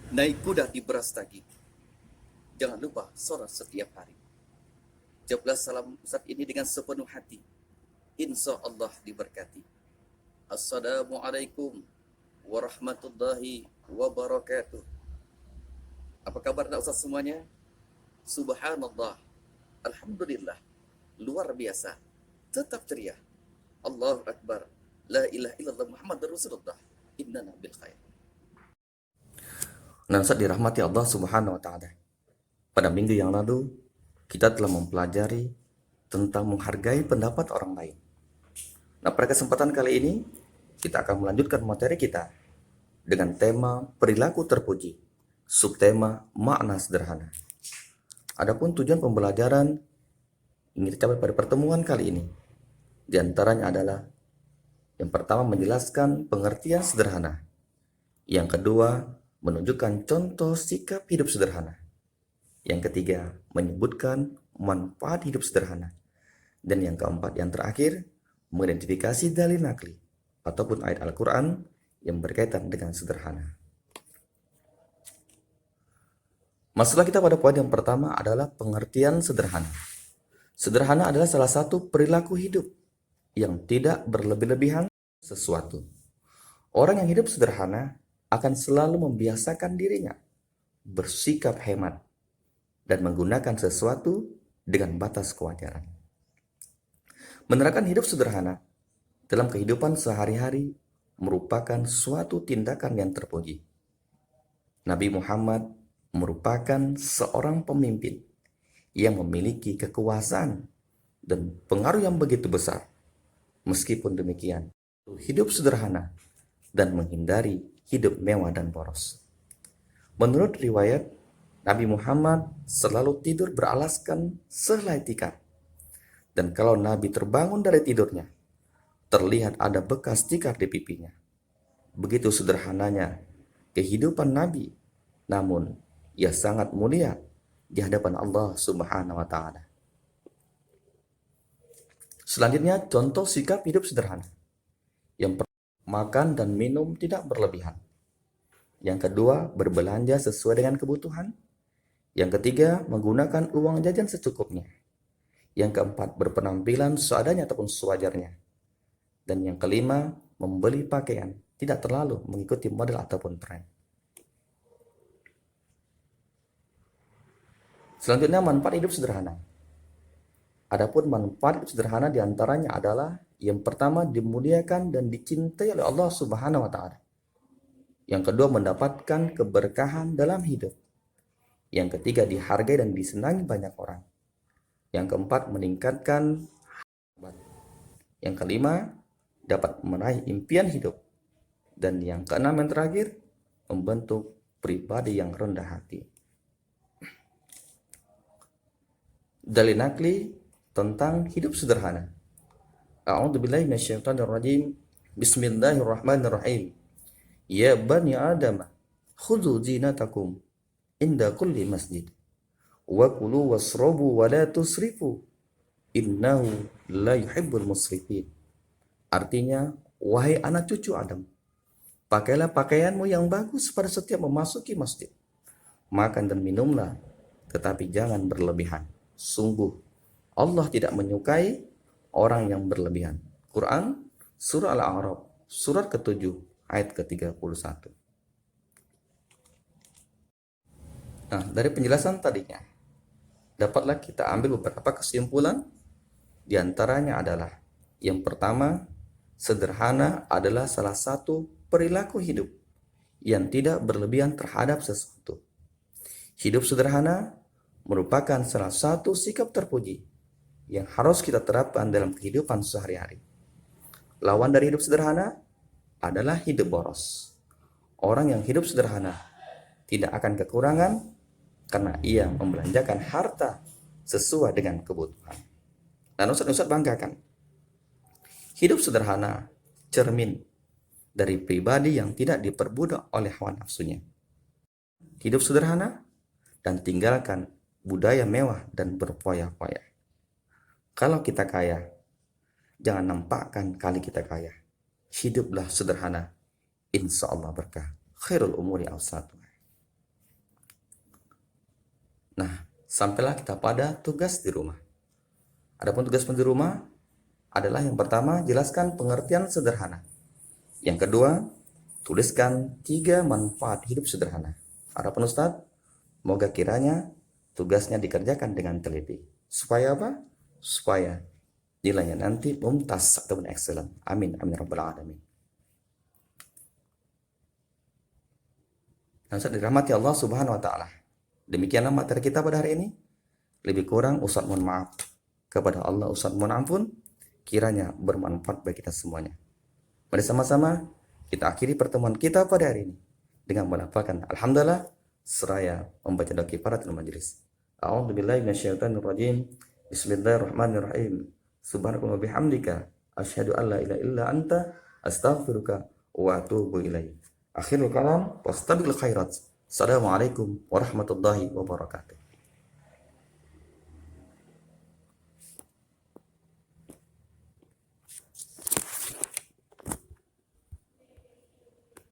Naik kuda di Brastagi. Jangan lupa sholat setiap hari. Jawablah salam Ustaz ini dengan sepenuh hati. Insya Allah diberkati. Assalamualaikum warahmatullahi wabarakatuh. Apa kabar Ustaz semuanya? Subhanallah. Alhamdulillah. Luar biasa. Tetap ceria. Allahu Akbar. La ilaha illallah Muhammad Rasulullah. Innana bil khair. Nah, Ustaz dirahmati Allah Subhanahu wa taala. Pada minggu yang lalu, kita telah mempelajari tentang menghargai pendapat orang lain. Nah, pada kesempatan kali ini, kita akan melanjutkan materi kita dengan tema perilaku terpuji, subtema makna sederhana. Adapun tujuan pembelajaran ingin dicapai pada pertemuan kali ini, di antaranya adalah yang pertama menjelaskan pengertian sederhana, yang kedua menunjukkan contoh sikap hidup sederhana, yang ketiga menyebutkan manfaat hidup sederhana, dan yang keempat yang terakhir mengidentifikasi dalil nakli ataupun ayat Al-Quran yang berkaitan dengan sederhana. Masalah kita pada poin yang pertama adalah pengertian sederhana. Sederhana adalah salah satu perilaku hidup yang tidak berlebih-lebihan sesuatu. Orang yang hidup sederhana akan selalu membiasakan dirinya bersikap hemat dan menggunakan sesuatu dengan batas kewajaran. Menerapkan hidup sederhana dalam kehidupan sehari-hari merupakan suatu tindakan yang terpuji. Nabi Muhammad merupakan seorang pemimpin yang memiliki kekuasaan dan pengaruh yang begitu besar. Meskipun demikian, hidup sederhana dan menghindari hidup mewah dan boros. Menurut riwayat, Nabi Muhammad selalu tidur beralaskan sehelai tikar. Dan kalau Nabi terbangun dari tidurnya, terlihat ada bekas tikar di pipinya. Begitu sederhananya kehidupan Nabi, namun ia sangat mulia di hadapan Allah Subhanahu wa taala. Selanjutnya, contoh sikap hidup sederhana. Yang pertama, makan dan minum tidak berlebihan. Yang kedua, berbelanja sesuai dengan kebutuhan. Yang ketiga, menggunakan uang jajan secukupnya. Yang keempat, berpenampilan seadanya ataupun sewajarnya. Dan yang kelima, membeli pakaian tidak terlalu mengikuti model ataupun tren. Selanjutnya, manfaat hidup sederhana. Adapun manfaat hidup sederhana diantaranya adalah yang pertama dimuliakan dan dicintai oleh Allah Subhanahu wa taala. Yang kedua mendapatkan keberkahan dalam hidup. Yang ketiga dihargai dan disenangi banyak orang. Yang keempat meningkatkan. Yang kelima dapat meraih impian hidup. Dan yang keenam yang terakhir membentuk pribadi yang rendah hati. Dalil nakli tentang hidup sederhana. A'udzubillahi minasyaitonirrajim. Bismillahirrahmanirrahim. Ya bani Adam, khudhu zinatakum inda kulli masjid. Wa kulu wasrabu wa la tusrifu. Innahu la yuhibbul musrifin. Artinya, wahai anak cucu Adam, pakailah pakaianmu yang bagus pada setiap memasuki masjid. Makan dan minumlah, tetapi jangan berlebihan. Sungguh, Allah tidak menyukai orang yang berlebihan. Quran, Surah Al-A'raf, surat ke-7, ayat ke-31. Nah, dari penjelasan tadinya, dapatlah kita ambil beberapa kesimpulan. Di antaranya adalah, yang pertama, sederhana adalah salah satu perilaku hidup yang tidak berlebihan terhadap sesuatu. Hidup sederhana merupakan salah satu sikap terpuji yang harus kita terapkan dalam kehidupan sehari-hari. Lawan dari hidup sederhana adalah hidup boros. Orang yang hidup sederhana tidak akan kekurangan karena ia membelanjakan harta sesuai dengan kebutuhan. Dan Ustaz banggakan, hidup sederhana cermin dari pribadi yang tidak diperbudak oleh hawa nafsunya. Hidup sederhana dan tinggalkan budaya mewah dan berfoya-foya. Kalau kita kaya, jangan nampakkan kali kita kaya. Hiduplah sederhana, insya Allah berkah. Khairul umuri awsatuha. Nah, sampailah kita pada tugas di rumah. Adapun tugas di rumah adalah yang pertama, jelaskan pengertian sederhana. Yang kedua, tuliskan 3 manfaat hidup sederhana. Harapan Ustadz, moga kiranya tugasnya dikerjakan dengan teliti. Supaya apa? Supaya nilainya nanti mumtaz ataupun excellent. Amin. Amin Rabbal Alamin. Nah, Ustadz dirahmati Allah Subhanahu Wa Ta'ala. Demikianlah materi kita pada hari ini. Lebih kurang Ustadz mohon maaf. Kepada Allah Ustadz mohon ampun. Kiranya bermanfaat bagi kita semuanya. Mari sama-sama kita akhiri pertemuan kita pada hari ini dengan melafalkan alhamdulillah seraya membaca doa kifaratul majelis. A'udzubillahi minasyaitonirrajim. Bismillahirrahmanirrahim. Subhanakallahumma bihamdika asyhadu an la ilaha illa anta astaghfiruka wa atubu ilaik. Akhirul kalam wastabiqul khairat. Assalamualaikum warahmatullahi wabarakatuh.